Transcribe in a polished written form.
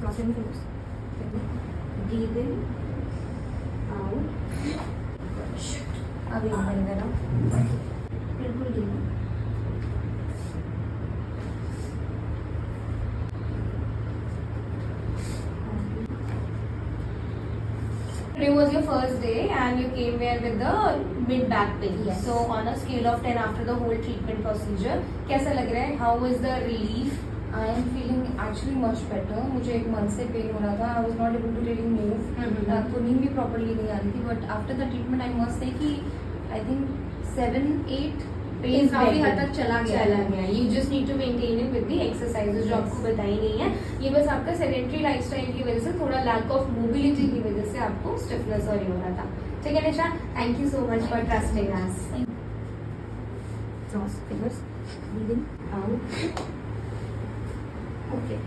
Cross your fingers. Breathe in, out. Shit. अभी अंदर करो. बिल्कुल deep. Today was your first day and you came here with the mid back pain. Yes. So on a scale of 10 after the whole treatment procedure, कैसा लग रहा है? How is the relief? I am feeling actually much better. मुझे एक month से pen हो रहा था. I was not able to really move. तो नींद भी properly नहीं आ रही थी. But after the treatment, I must say कि I think 7-8 पेन काफी हद तक चला गया. You just need to maintain it with the exercises जो आपको बताई नहीं है. ये बस आपका sedentary lifestyle की वजह से थोड़ा lack of mobility की वजह से आपको stiffness और ये हो रहा था. ठीक है निशा, thank you so much for trusting us. Cross fingers. Breathe in, out. Okay.